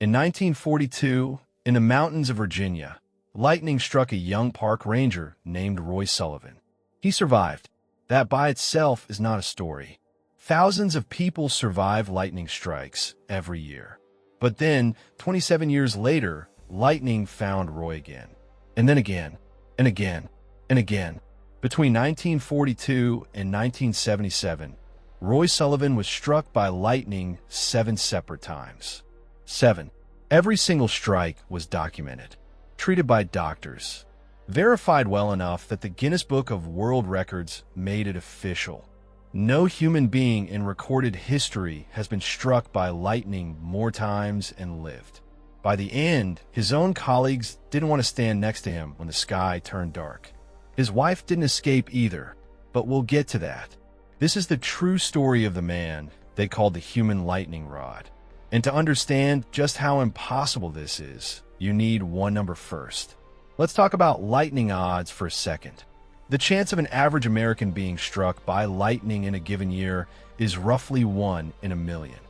In 1942, in the mountains of Virginia, lightning struck a young park ranger named Roy Sullivan. He survived. That by itself is not a story. Thousands of people survive lightning strikes every year. But then, 27 years later, lightning found Roy again. And then again, and again, and again. Between 1942 and 1977, Roy Sullivan was struck by lightning 7 separate times. 7. Every single strike was documented, treated by doctors, verified well enough that the Guinness Book of World Records made it official. No human being in recorded history has been struck by lightning more times and lived. By the end, his own colleagues didn't want to stand next to him when the sky turned dark. His wife didn't escape either, but we'll get to that. This is the true story of the man they called the human lightning rod. And to understand just how impossible this is, you need one number first. Let's talk about lightning odds for a second. The chance of an average American being struck by lightning in a given year is roughly 1 in a million.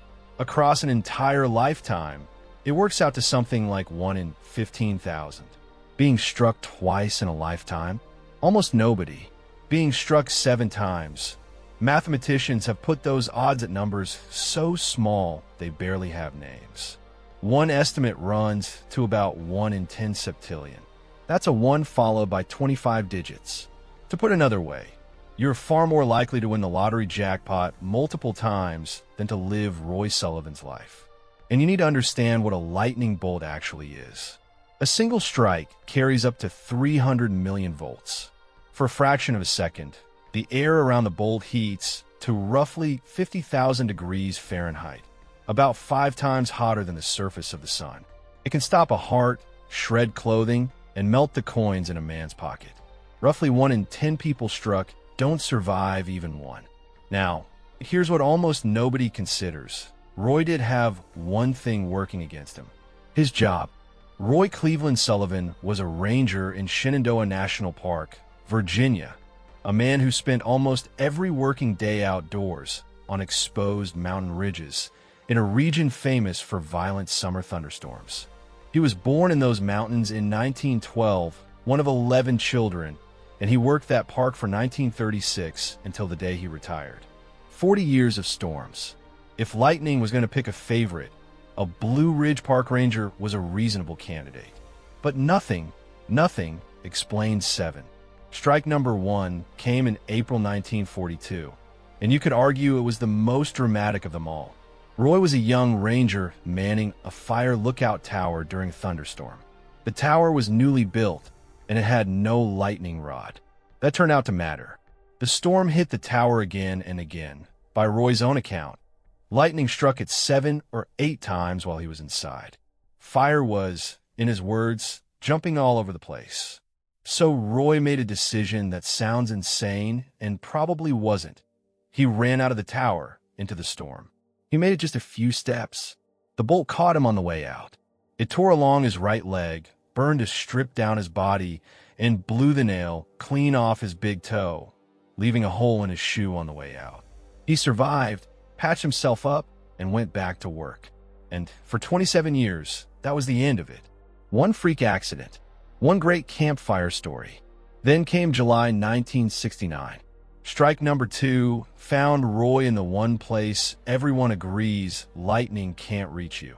Across an entire lifetime, it works out to something like 1 in 15,000. Being struck twice in a lifetime? Almost nobody. Being struck 7 times. Mathematicians have put those odds at numbers so small they barely have names. One estimate runs to about 1 in 10 septillion. That's a 1 followed by 25 digits. To put another way, you're far more likely to win the lottery jackpot multiple times than to live Roy Sullivan's life. And you need to understand what a lightning bolt actually is. A single strike carries up to 300 million volts. For a fraction of a second, the air around the bolt heats to roughly 50,000 degrees Fahrenheit, about 5 times hotter than the surface of the sun. It can stop a heart, shred clothing, and melt the coins in a man's pocket. Roughly 1 in 10 people struck don't survive even one. Now, here's what almost nobody considers. Roy did have one thing working against him: his job. Roy Cleveland Sullivan was a ranger in Shenandoah National Park, Virginia, a man who spent almost every working day outdoors on exposed mountain ridges in a region famous for violent summer thunderstorms. He was born in those mountains in 1912, one of 11 children, and he worked that park from 1936 until the day he retired. 40 years of storms. If lightning was going to pick a favorite, a Blue Ridge Park Ranger was a reasonable candidate. But nothing explained 7. Strike number 1 came in April 1942, and you could argue it was the most dramatic of them all. Roy was a young ranger manning a fire lookout tower during a thunderstorm. The tower was newly built, and it had no lightning rod. That turned out to matter. The storm hit the tower again and again. By Roy's own account, lightning struck it 7 or 8 times while he was inside. Fire was, in his words, jumping all over the place. So Roy made a decision that sounds insane and probably wasn't. He ran out of the tower into the storm. He made it just a few steps. The bolt caught him on the way out. It tore along his right leg, burned to strip down his body, and blew the nail clean off his big toe, leaving a hole in his shoe on the way out. He survived, patched himself up, and went back to work. And for 27 years, that was the end of it. One freak accident. One great campfire story. Then came July 1969. Strike number 2 found Roy in the one place everyone agrees lightning can't reach you: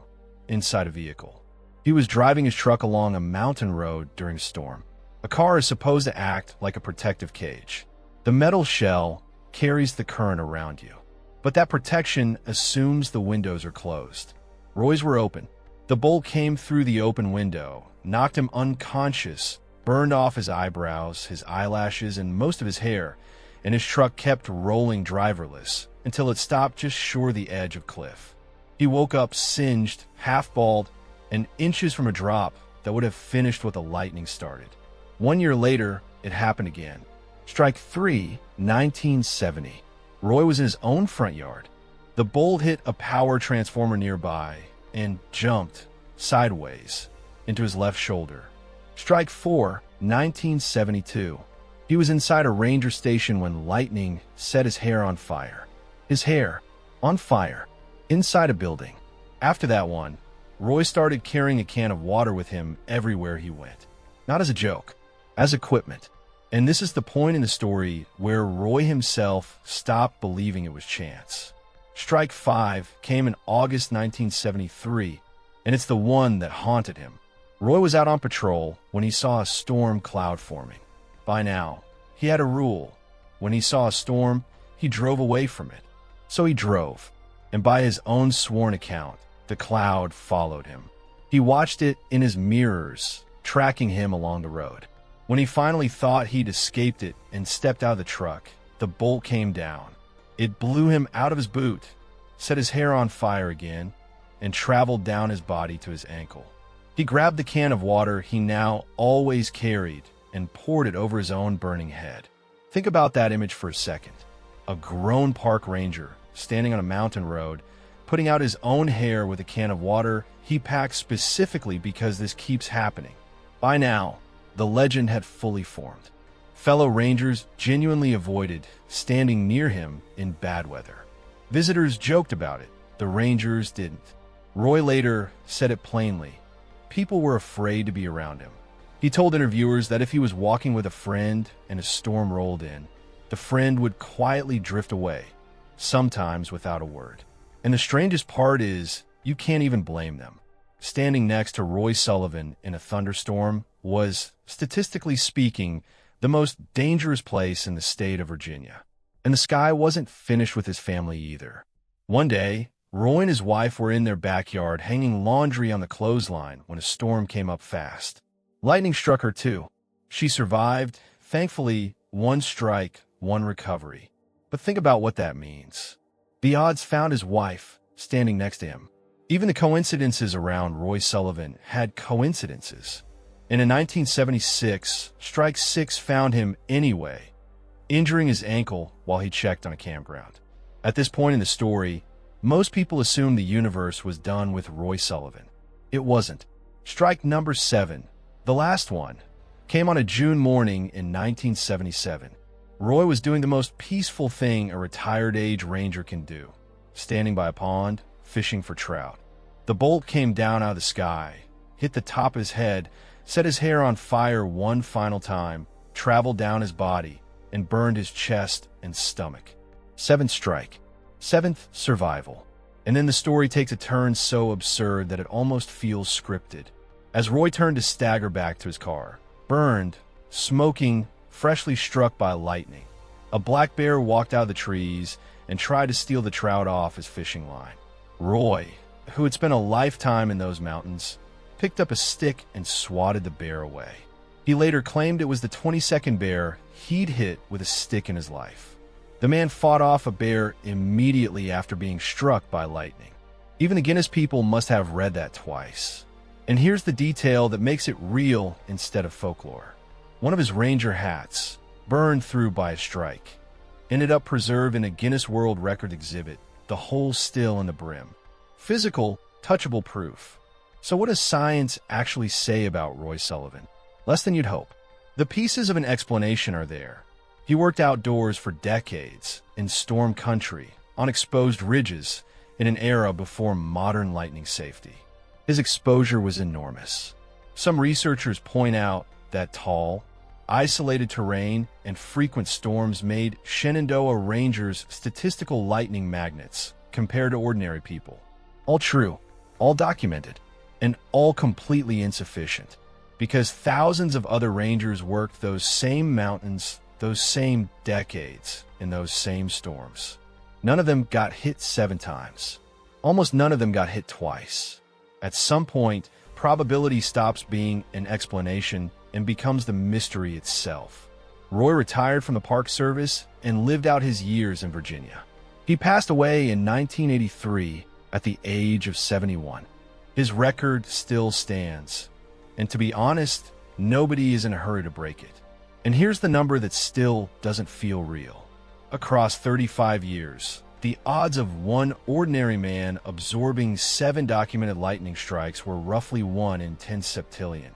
inside a vehicle. He was driving his truck along a mountain road during a storm. A car is supposed to act like a protective cage. The metal shell carries the current around you, but that protection assumes the windows are closed. Roy's were open. The bolt came through the open window, knocked him unconscious, burned off his eyebrows, his eyelashes, and most of his hair, and his truck kept rolling driverless until it stopped just short of the edge of cliff. He woke up singed, half-bald, and inches from a drop that would have finished what the lightning started. 1 year later, it happened again. Strike 3, 1970. Roy was in his own front yard. The bolt hit a power transformer nearby and jumped sideways into his left shoulder. Strike 4, 1972. He was inside a ranger station when lightning set his hair on fire. His hair, on fire, inside a building. After that one, Roy started carrying a can of water with him everywhere he went. Not as a joke, as equipment. And this is the point in the story where Roy himself stopped believing it was chance. Strike 5 came in August 1973, and it's the one that haunted him. Roy was out on patrol when he saw a storm cloud forming. By now, he had a rule. When he saw a storm, he drove away from it. So he drove, and by his own sworn account, the cloud followed him. He watched it in his mirrors, tracking him along the road. When he finally thought he'd escaped it and stepped out of the truck, the bolt came down. It blew him out of his boot, set his hair on fire again, and traveled down his body to his ankle. He grabbed the can of water he now always carried and poured it over his own burning head. Think about that image for a second. A grown park ranger standing on a mountain road, putting out his own hair with a can of water he packed specifically because this keeps happening. By now, the legend had fully formed. Fellow rangers genuinely avoided standing near him in bad weather. Visitors joked about it. The rangers didn't. Roy later said it plainly. People were afraid to be around him. He told interviewers that if he was walking with a friend and a storm rolled in, the friend would quietly drift away, sometimes without a word. And the strangest part is, you can't even blame them. Standing next to Roy Sullivan in a thunderstorm was, statistically speaking, the most dangerous place in the state of Virginia. And the sky wasn't finished with his family either. One day, Roy and his wife were in their backyard hanging laundry on the clothesline when a storm came up fast. Lightning struck her too. She survived, thankfully, one strike, one recovery. But think about what that means. The odds found his wife standing next to him. Even the coincidences around Roy Sullivan had coincidences. And in 1976, Strike 6 found him anyway, injuring his ankle while he checked on a campground. At this point in the story, most people assumed the universe was done with Roy Sullivan. It wasn't. Strike number 7, the last one, came on a June morning in 1977. Roy was doing the most peaceful thing a retired-age ranger can do, standing by a pond, fishing for trout. The bolt came down out of the sky, hit the top of his head, set his hair on fire one final time, traveled down his body, and burned his chest and stomach. 7th strike. 7th survival. And then the story takes a turn so absurd that it almost feels scripted. As Roy turned to stagger back to his car, burned, smoking, freshly struck by lightning, a black bear walked out of the trees and tried to steal the trout off his fishing line. Roy, who had spent a lifetime in those mountains, picked up a stick and swatted the bear away. He later claimed it was the 22nd bear he'd hit with a stick in his life. The man fought off a bear immediately after being struck by lightning. Even the Guinness people must have read that twice. And here's the detail that makes it real instead of folklore. One of his ranger hats, burned through by a strike, ended up preserved in a Guinness World Record exhibit, the hole still in the brim. Physical, touchable proof. So what does science actually say about Roy Sullivan? Less than you'd hope. The pieces of an explanation are there. He worked outdoors for decades, in storm country, on exposed ridges, in an era before modern lightning safety. His exposure was enormous. Some researchers point out that tall, isolated terrain and frequent storms made Shenandoah Rangers statistical lightning magnets compared to ordinary people. All true, all documented, and all completely insufficient, because thousands of other rangers worked those same mountains, those same decades, in those same storms. None of them got hit 7 times. Almost none of them got hit twice. At some point, probability stops being an explanation and becomes the mystery itself. Roy retired from the Park Service and lived out his years in Virginia. He passed away in 1983 at the age of 71. His record still stands, and to be honest, nobody is in a hurry to break it. And here's the number that still doesn't feel real. Across 35 years, the odds of one ordinary man absorbing 7 documented lightning strikes were roughly 1 in 10 septillion.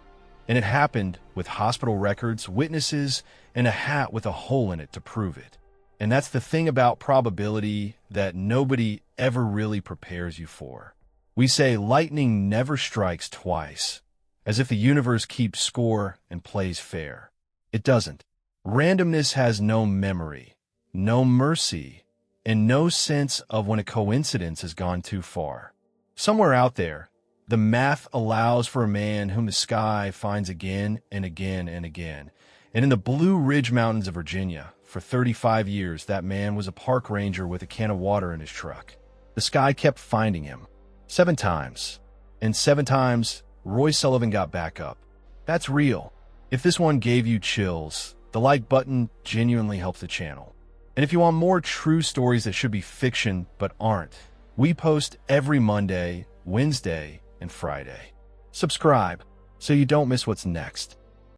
And it happened with hospital records, witnesses, and a hat with a hole in it to prove it. And that's the thing about probability that nobody ever really prepares you for. We say lightning never strikes twice, as if the universe keeps score and plays fair. It doesn't. Randomness has no memory, no mercy, and no sense of when a coincidence has gone too far. Somewhere out there, the math allows for a man whom the sky finds again and again and again. And in the Blue Ridge Mountains of Virginia, for 35 years, that man was a park ranger with a can of water in his truck. The sky kept finding him. 7 times. And 7 times, Roy Sullivan got back up. That's real. If this one gave you chills, the like button genuinely helps the channel. And if you want more true stories that should be fiction but aren't, we post every Monday, Wednesday, and Friday. Subscribe so you don't miss what's next.